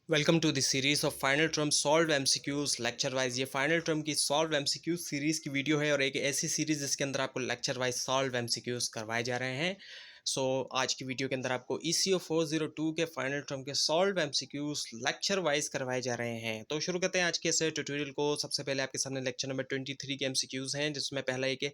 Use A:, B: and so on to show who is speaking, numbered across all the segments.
A: Welcome to the series of final term solve MCQs lecture wise. ये final term की solve MCQs series की video है और एक ऐसी सीरीज जिसके अंदर आपको लेक्चर वाइज सॉल्व एमसीक्यूज करवाए जा रहे हैं। आज की वीडियो के अंदर आपको ECO 402 के फाइनल टर्म के सॉल्व एमसीक्यूज लेक्चर वाइज करवाए जा रहे हैं। तो शुरू करते हैं आज के इस ट्यूटोरियल को। सबसे पहले आपके सामने लेक्चर नंबर 23 के एमसीक्यूज हैं, जिसमें पहला एक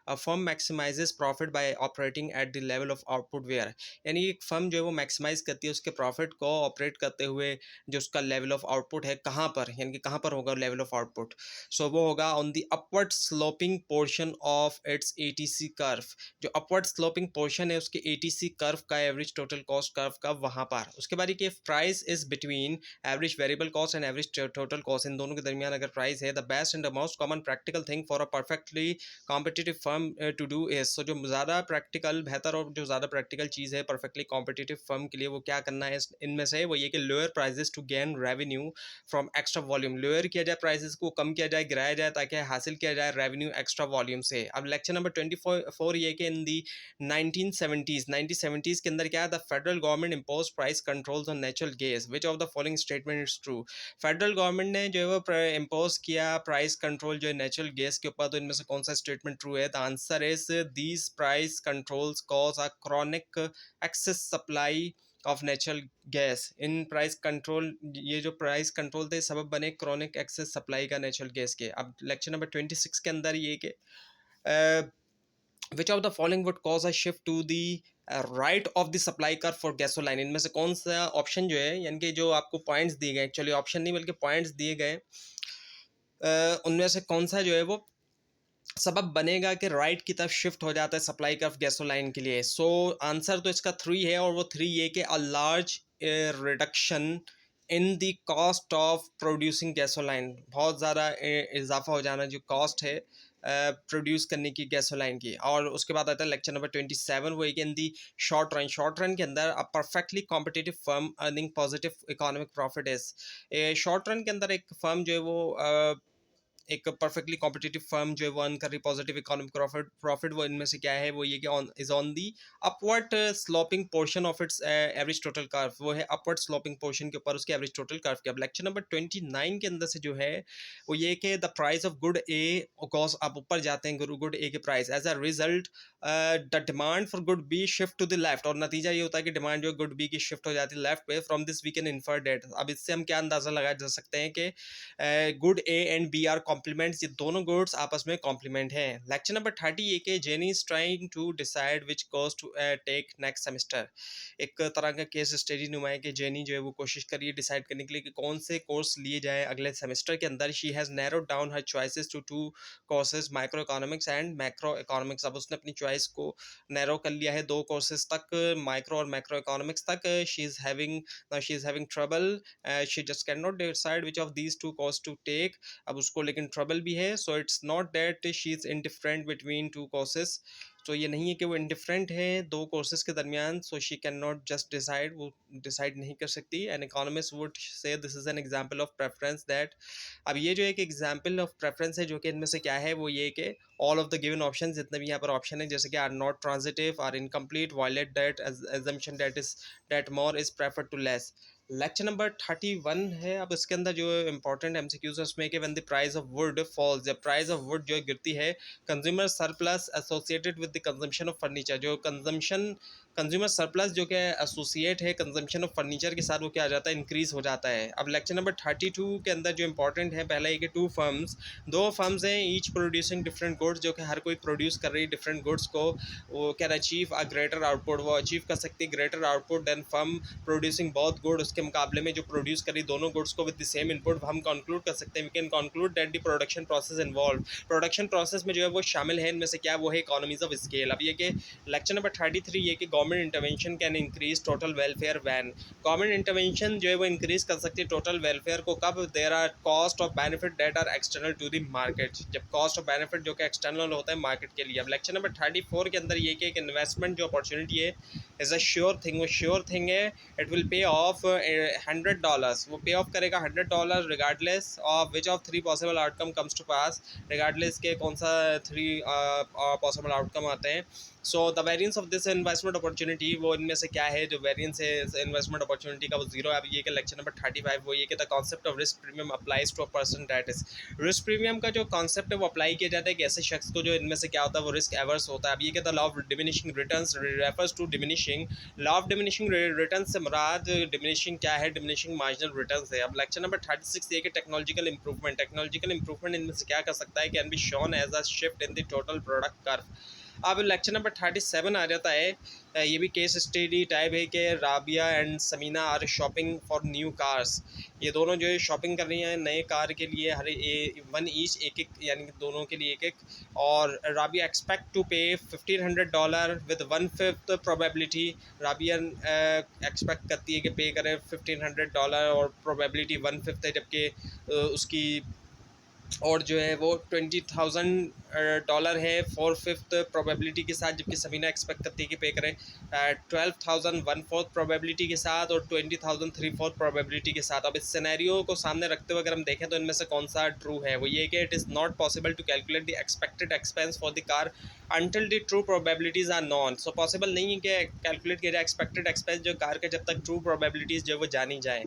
A: firm maximises profit by operating at the level of output where. यानी एक फर्म जो है वो मैक्सिमाइज करती है उसके प्रॉफिट को ऑपरेट करते हुए जो उसका लेवल ऑफ आउटपुट है कहाँ पर, यानी कि कहाँ पर होगा लेवल ऑफ आउटपुट। वो होगा on the upward sloping portion of its ATC curve. जो अपवर्ड स्लोपिंग पोर्शन है उसके ATC कर्व का, एवरेज टोटल कॉस्ट कर्व का, वहाँ पर। उसके बाद ये price is between average variable cost and average total cost, इन दोनों के दरमियान अगर प्राइस है, the best and the most common practical thing for a perfectly competitive firm to do is. जो ज़्यादा प्रैक्टिकल, बेहतर और जो ज़्यादा प्रैक्टिकल चीज़ है परफेक्टली कॉम्पिटिटिव फर्म के लिए, वो क्या करना है इनमें से, वो ये कि lower prices to gain revenue from extra volume. Lower किया जाए प्राइजेस को, कम किया जाए, गिराया जाए, ताकि हासिल किया जाए रेवेन्यू एक्स्ट्रा वॉल्यूम से। अब लेक्चर नंबर 24 ये कि इन दी 1970s के अंदर क्या है, the federal government impose price controls on natural gas, which of the following statement is true. Federal government ने जो है वो इम्पोज किया प्राइस कंट्रोल जो है नेचुरल गैस के ऊपर, तो इनमें से कौन सा स्टेटमेंट ट्रू है? The answer is these price controls cause a chronic excess supply of natural gas. इन प्राइस कंट्रोल, ये जो प्राइस कंट्रोल थे, सबब बने क्रॉनिक एक्सेस सप्लाई का नेचुरल गैस के। अब लेक्चर नंबर 26 के अंदर ये कि which of the following would cause a shift to the right of the supply curve for gasoline. इनमें से कौन सा ऑप्शन जो है, यानी कि जो आपको पॉइंट्स दिए गए, एक्चुअली ऑप्शन नहीं बल्कि पॉइंट्स दिए गए, उनमें से कौन सा जो है वो सबब बनेगा कि राइट की तरफ शिफ्ट हो जाता है सप्लाई कर्व गैसोलाइन के लिए। आंसर तो इसका 3 है, और वो 3 ये कि a large reduction in the cost of producing gasoline. बहुत ज़्यादा इजाफा हो जाना जो कॉस्ट है प्रोड्यूस करने की गैसोलाइन की। और उसके बाद आता है लेक्चर नंबर 27, वो एक in the short run. Short run के अंदर a perfectly competitive firm earning positive economic profit is. Short run के अंदर एक फर्म जो है वो एक परफेक्टली कॉम्पिटिटिव फर्म जो है वो अर्न कर रही पॉजिटिव इकोनॉमिक प्रॉफिट वो इनमें से क्या है? वो ये कि on the upward sloping portion of it's average total curve. वो है अपवर्ड स्लोपिंग पोर्शन के ऊपर उसके एवरेज टोटल कर्व के। अब लेक्चर नंबर 29 के अंदर से जो है वो ये कि the price of good A, cause आप ऊपर जाते हैं गुड ए के price, as a result the demand for good B shift to the left. और नतीजा ये होता है कि डिमांड जो गुड बी की शिफ्ट हो जाती है लेफ्ट पे। From this we can infer that. अब इससे हम क्या अंदाजा लगाया जा सकते हैं कि good A and B are complements, ये दोनों गुड्स आपस में कॉम्प्लीमेंट हैं। लेक्चर नंबर 30 ये कि Jenny is trying to decide which course to take next semester. एक तरह का केस स्टडी नुमा है कि जेनी जो है वो कोशिश कर रही है डिसाइड करने के लिए कि कौन से कोर्स लिए जाए अगले सेमेस्टर के अंदर। She has narrowed down her choices to 2 courses, micro economics and macro economics. अब उसने अपनी चॉइस को नैरो कर लिया है 2 कोर्सेज तक, माइक्रो और मैक्रो इकोनॉमिक्स तक। She is having trouble, she just can not decide which of these 2 course to take. अब उसको लेकिन ट्रबल भी है। So it's not that she is indifferent between 2 courses. तो ये नहीं है कि वो इंडिफरेंट है 2 कोर्सेज के दरमियान। So she can not just decide, वो डिसाइड नहीं कर सकती। An economist would say this is an example of preference that. अब ये जो एक एग्जाम्पल ऑफ प्रेफरेंस है, जो कि इनमें से क्या है, वो ये कि all of the given option, जितने भी यहाँ पर ऑप्शन है, जैसे कि are not transitive, are incomplete, violate that assumption that more is prefer to less. Lecture number 31 है। अब इसके अंदर जो इंपॉर्टेंट एमसीक्यूज है उसमें कि when the price of wood falls, जब प्राइस ऑफ वुड जो गिरती है, consumer surplus associated with the consumption of furniture. जो कंज्यूमर सरप्लस जो कि एसोसिएट है कंजम्पशन ऑफ फर्नीचर के साथ, वो क्या आ जाता है? इंक्रीज हो जाता है। अब लेक्चर नंबर 32 के अंदर जो इंपॉर्टेंट है, पहला ये कि 2 फर्म्स हैं, ईच प्रोड्यूसिंग डिफरेंट गुड्स, जो कि हर कोई प्रोड्यूस कर रही है डिफरेंट गुड्स को। वो can achieve a greater output, वो अचीव कर सकती है greater output than firm producing both good, उसके मुकाबले में जो प्रोड्यूस करी दोनों गुड्स को विद द सेम इनपुट। हम कंक्लूड कर सकते हैं, we can conclude that the production process involve, production process में जो है वो शामिल है, इनमें से क्या वो है? Economies of scale. अब ये कि लेक्चर नंबर 33 ये कि government intervention can increase total welfare when. Government intervention जो है वो इंक्रीज कर सकती है टोटल वेलफेयर को कब? There are cost of benefit that are external to the market, जब कॉस्ट ऑफ बेनिफिट जो कि एक्सटर्नल होता है मार्केट के लिए। अब लेक्चर नंबर 34 के अंदर ये कि एक इन्वेस्टमेंट जो अपॉर्चुनिटी है इज़ अ श्योर थिंग, वो श्योर थिंग है, इट विल पे ऑफ $100, वो पे ऑफ करेगा $100 regardless of which of 3 possible outcome comes to pass, regardless के कौन सा 3 पॉसिबल आउटकम आते हैं। So the variance of this investment opportunity, वो इनमें से क्या है जो वेरिएंस है इन्वेस्टमेंट अपॉर्चुनिटी का, वो जीरो है। अब ये कि लेक्चर नंबर 35 वो ये कि the concept of risk premium applies to a person that is, risk premium का जो कॉन्सेप्ट है वो अप्लाई किया जाता है कि ऐसे शख्स को जो इनमें से क्या होता है वो रिस्क एवर्स होता है। अब ये कि the law of diminishing returns refers to diminishing, law of diminishing returns से मुराद डिमिनिशिंग क्या है, डिमिनिशिंग मार्जिनल रिटर्न्स है। अब लेक्चर नंबर 36 ये कि टेक्नोलॉजिकल इंप्रूवमेंट, टेक्नोलॉजिकल इंप्रूवमेंट इनमें से क्या कर सकता है, can be shown as a shift in the total product curve. अब लेक्चर नंबर 37 आ जाता है, ये भी केस स्टडी टाइप है कि Rabia and Samina are shopping for new cars, ये दोनों जो है शॉपिंग कर रही हैं नए कार के लिए, हर वन ईच एक एक, यानी कि दोनों के लिए एक एक। और राबिया एक्सपेक्ट टू पे $1500 विद 1/5 प्रोबेबिलिटी, राबिया एक्सपेक्ट करती है कि पे करे $1500 और प्रोबेबिलिटी 1/5 है, जबकि उसकी और जो है वो $20,000 है 4/5 प्रोबेबिलिटी के साथ, जबकि सबीना एक्सपेक्ट करती है कि पे करें 12,000 1/4 प्रोबेबिलिटी के साथ और 20,000 3/4 प्रोबेबिलिटी के साथ। अब इस सिनेरियो को सामने रखते हुए अगर हम देखें तो इनमें से कौन सा ट्रू है, वो ये कि it is not possible to calculate the expected expense for the car until the true probabilities are known. So possible नहीं है कि कैलकुलेट किया जाए एक्सपेक्टेड एक्सपेंस जो कार के, जब तक ट्रू प्रोबेबिलिटीज़ जो है वो जानी जाए।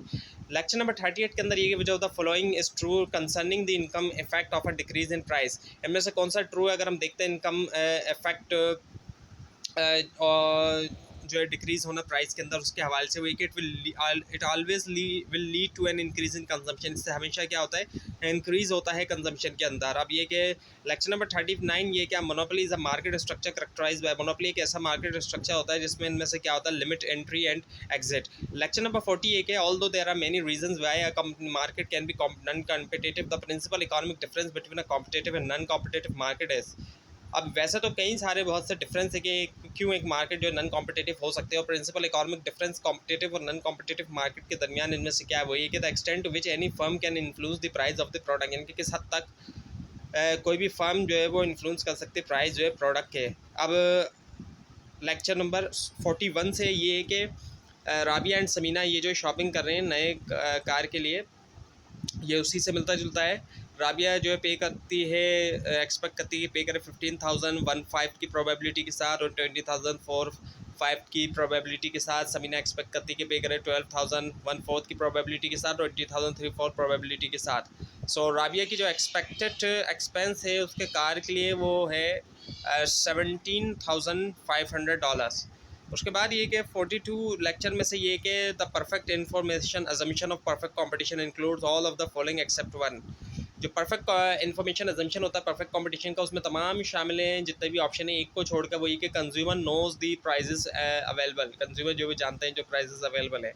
A: लेक्चर नंबर 38 के अंदर ये वजह होता है following is true concerning the income effect of a decrease in price, इनमें से कौन सा ट्रू है। अगर हम देखते हैं इनकम इफेक्ट और जो है डिक्रीज होना प्राइस के अंदर, उसके हवाले से वही कि it always will lead to an increase in consumption, इससे हमेशा क्या होता है इंक्रीज होता है कंजम्पशन के अंदर। अब ये कि लेक्चर नंबर 39 ये क्या, monopoly is a market structure characterized by, monopoly एक ऐसा मार्केट स्ट्रक्चर होता है जिसमें इनमें से क्या होता है limit entry and exit. Lecture number 40 ये कि although there are many reasons why a market can be non competitive, the principal economic difference between a competitive and non competitive market is. अब वैसे तो कई सारे बहुत से डिफरेंस है कि क्यों एक मार्केट जो नॉन कॉम्पिटिटिव हो सकते हैं, और प्रिंसिपल इकोनॉमिक डिफरेंस कॉम्पिटिटिव और नॉन कॉम्पिटिटिव मार्केट के दरमियान इनमें से क्या है, वो ये कि the extent to which any firm can influence the price of the product, यानी कि किस हद तक कोई भी फर्म जो है वो इन्फ्लुएंस कर सकती है प्राइस जो है प्रोडक्ट के। अब लेक्चर नंबर 41 से ये है कि राबिया एंड समीना ये जो शॉपिंग कर रहे हैं नए कार के लिए, ये उसी से मिलता जुलता है। राबिया जो है पे करती है, एक्सपेक्ट करती है पे करे 15,000 1/5 की प्रोबेबिलिटी के साथ और 20,000 4/5 की प्रोबेबिलिटी के साथ। समीना एक्सपेक्ट करती है कि पे करे 12,000 1/4 की प्रोबेबिलिटी के साथ और 20,000 3/4 प्रोबेबिलिटी के साथ। सो राबिया की जो एक्सपेक्टेड एक्सपेंस है उसके कार के लिए वो है $17,500। उसके बाद ये कि 42 लेक्चर में से ये कि the perfect information assumption of perfect competition includes all of the following except one, जो परफेक्ट इन्फॉर्मेशन अजम्पशन होता है परफेक्ट कंपटीशन का, उसमें तमाम शामिल हैं जितने भी ऑप्शन है, एक को छोड़कर वही कि consumer knows the prices available, consumer जो भी जानते हैं जो प्राइजेस अवेलेबल है।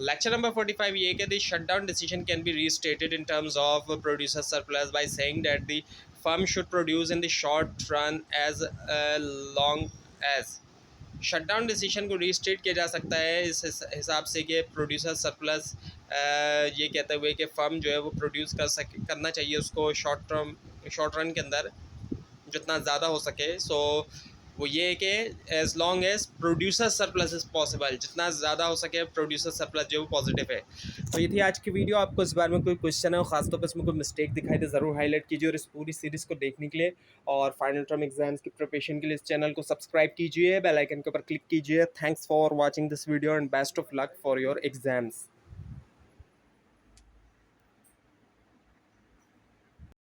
A: लेक्चर नंबर 45 ये कि the shut down decision can be restated in terms of producer surplus by saying that the firm should produce in the short run as long as, shutdown decision को restate किया जा सकता है इस हिसाब से कि प्रोड्यूसर सरप्लस ये कहते हुए कि फर्म जो है वो प्रोड्यूस करना चाहिए उसको शॉर्ट रन के अंदर जितना ज़्यादा हो सके। सो वो ये है कि as long as producer surplus is possible, जितना ज़्यादा हो सके प्रोड्यूसर सरप्लस जो वो पॉजिटिव है। तो ये थी आज की वीडियो। आपको इस बारे में कोई क्वेश्चन है और ख़ासतौर पर इसमें कोई मिस्टेक दिखाई दे ज़रूर हाईलाइट कीजिए, और इस पूरी सीरीज़ को देखने के लिए और फाइनल टर्म एग्जाम्स की प्रिपरेशन के लिए इस चैनल को सब्सक्राइब कीजिए, बेल आइकन के ऊपर क्लिक कीजिए। Thanks for watching this video and best of luck for your exams.